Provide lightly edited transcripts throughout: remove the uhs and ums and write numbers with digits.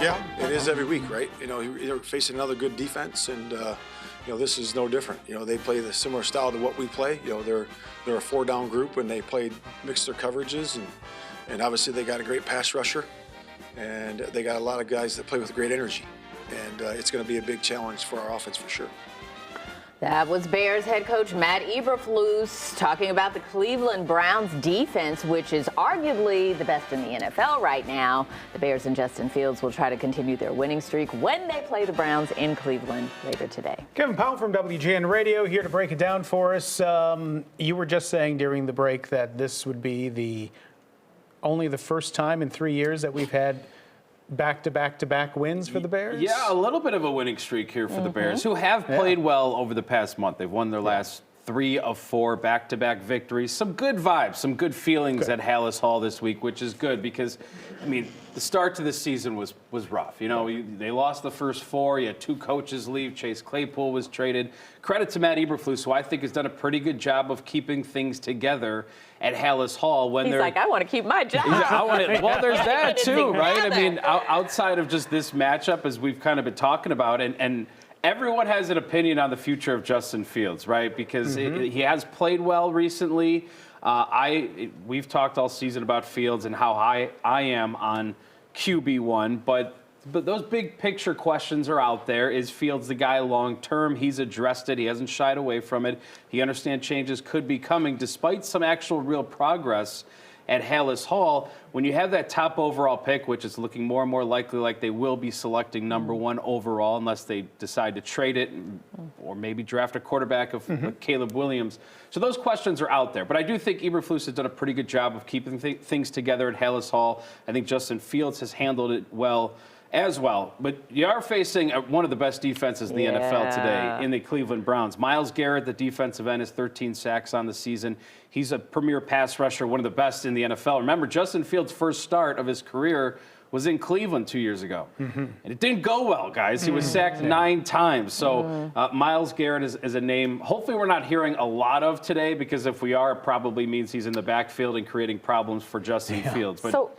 Yeah, it is every week, right? You're facing another good defense, and this is no different. They play the similar style to what we play. They're a 4-down group, and they mix their coverages, and obviously they got a great pass rusher, and they got a lot of guys that play with great energy, and it's going to be a big challenge for our offense for sure. That was Bears head coach Matt Eberflus talking about the Cleveland Browns defense, which is arguably the best in the NFL right now. The Bears and Justin Fields will try to continue their winning streak when they play the Browns in Cleveland later today. Kevin Powell from WGN Radio here to break it down for us. You were just saying during the break that this would be only the first time in 3 years that we've had back-to-back-to-back wins for the Bears? Yeah, a little bit of a winning streak here for the Bears, who have played well over the past month. They've won their last 3 of 4 back-to-back victories. Some good vibes, some good feelings at Halas Hall this week, which is good because, the start to this season was rough. They lost the first 4. You had 2 coaches leave. Chase Claypool was traded. Credit to Matt Eberflus, who I think has done a pretty good job of keeping things together at Halas Hall. He's like, I want to keep my job. Well, there's that too, right? Outside of just this matchup, as we've kind of been talking about, and everyone has an opinion on the future of Justin Fields, right? Because he has played well recently. We've talked all season about Fields and how high I am on QB1, but those big picture questions are out there. Is Fields the guy long term? He's addressed it. He hasn't shied away from it. He understands changes could be coming, despite some actual real progress at Halas Hall. When you have that top overall pick, which is looking more and more likely like they will be selecting number 1 overall unless they decide to trade it or maybe draft a quarterback of Caleb Williams. So those questions are out there. But I do think Eberflus has done a pretty good job of keeping things together at Halas Hall. I think Justin Fields has handled it well as well. But you are facing one of the best defenses in the NFL today in the Cleveland Browns. Myles Garrett, the defensive end, has 13 sacks on the season. He's a premier pass rusher, one of the best in the NFL. Remember, Justin Fields' first start of his career was in Cleveland 2 years ago. And it didn't go well, guys. He was sacked 9 times. So Myles Garrett is a name hopefully we're not hearing a lot of today, because if we are, it probably means he's in the backfield and creating problems for Justin Fields. But so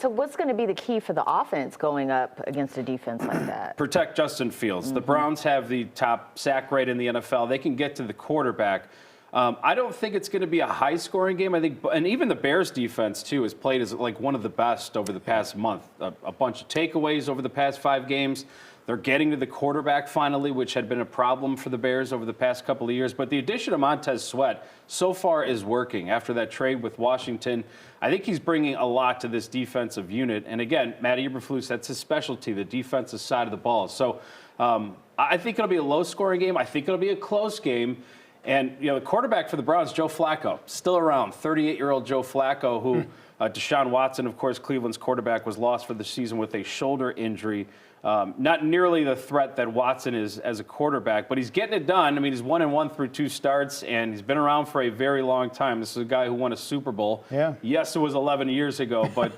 what's going to be the key for the offense going up against a defense like that? Protect Justin Fields. The Browns have the top sack rate in the NFL. They can get to the quarterback. I don't think it's going to be a high-scoring game. I think, and even the Bears' defense too has played as like one of the best over the past month. A bunch of takeaways over the past 5 games. They're getting to the quarterback finally, which had been a problem for the Bears over the past couple of years. But the addition of Montez Sweat so far is working. After that trade with Washington, I think he's bringing a lot to this defensive unit. And again, Matt Eberflus, that's his specialty, the defensive side of the ball. So I think it'll be a low-scoring game. I think it'll be a close game. And, the quarterback for the Browns, Joe Flacco, still around, 38-year-old Joe Flacco, who Deshaun Watson, of course, Cleveland's quarterback, was lost for the season with a shoulder injury. Not nearly the threat that Watson is as a quarterback, but he's getting it done. He's 1-1 through 2 starts, and he's been around for a very long time. This is a guy who won a Super Bowl. Yeah. Yes, it was 11 years ago, but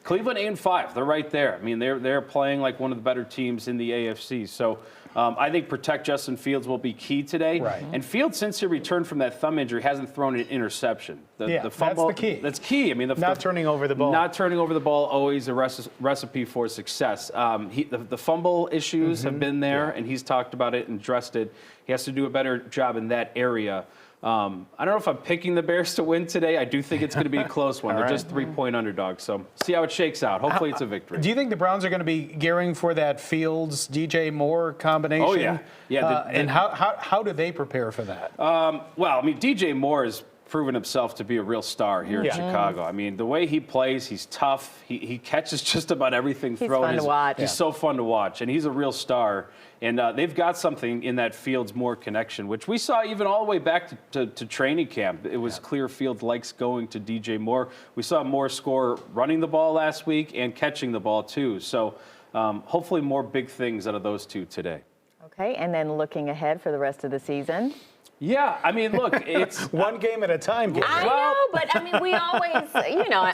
Cleveland 8-5. They're right there. They're playing like one of the better teams in the AFC. So I think protect Justin Fields will be key today. Right. And Fields, since he returned from that thumb injury, hasn't thrown an interception. The fumble, that's the key. That's key. Not turning over the ball. Not turning over the ball, always a recipe for success. The fumble issues have been there, and he's talked about it and addressed it. He has to do a better job in that area. I don't know if I'm picking the Bears to win today. I do think it's going to be a close one. They're just 3-point underdogs. So see how it shakes out. Hopefully it's a victory. Do you think the Browns are going to be gearing for that Fields-DJ Moore combination? Oh, yeah. And how do they prepare for that? DJ Moore has proven himself to be a real star here in Chicago. The way he plays, he's tough. He catches just about everything thrown. He's fun to watch. He's so fun to watch, and he's a real star. And they've got something in that Fields-Moore connection, which we saw even all the way back to training camp. It was clear Fields likes going to DJ Moore. We saw Moore score running the ball last week and catching the ball too. So hopefully more big things out of those two today. Okay, and then looking ahead for the rest of the season. Yeah, look, it's one game at a time. I know, but we always,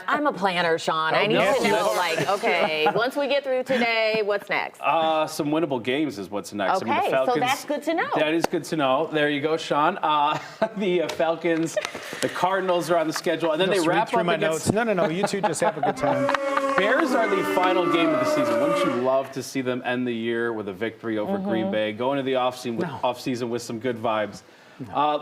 I'm a planner, Sean. I need to know, okay, once we get through today, what's next? Some winnable games is what's next. Okay, the Falcons, so that's good to know. That is good to know. There you go, Sean. The Falcons, the Cardinals are on the schedule, and then they wrap up my notes. No, you two just have a good time. Bears are the final game of the season. Wouldn't you love to see them end the year with a victory over Green Bay, go into the offseason with some good vibes?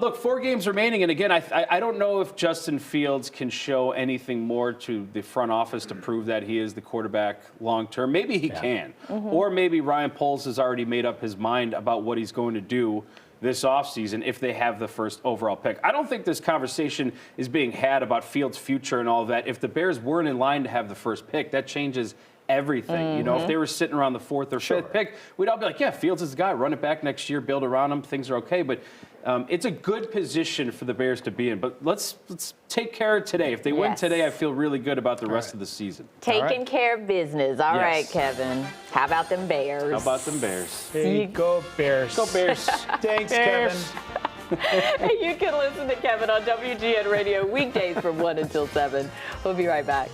Look, 4 games remaining, and again, I don't know if Justin Fields can show anything more to the front office to prove that he is the quarterback long term. Maybe he can, or maybe Ryan Poles has already made up his mind about what he's going to do this offseason if they have the first overall pick. I don't think this conversation is being had about Fields' future and all of that. If the Bears weren't in line to have the first pick, that changes everything. You know, if they were sitting around the 4th or 5th pick, we'd all be like, yeah, Fields is the guy. Run it back next year, build around him, things are okay. But it's a good position for the Bears to be in. But let's take care of today. If they win today, I feel really good about the rest of the season. Taking care of business. All right, Kevin. How about them Bears? How about them Bears? Hey, go Bears. Go Bears. Thanks, Bears. Kevin. You can listen to Kevin on WGN Radio weekdays from 1 until 7. We'll be right back.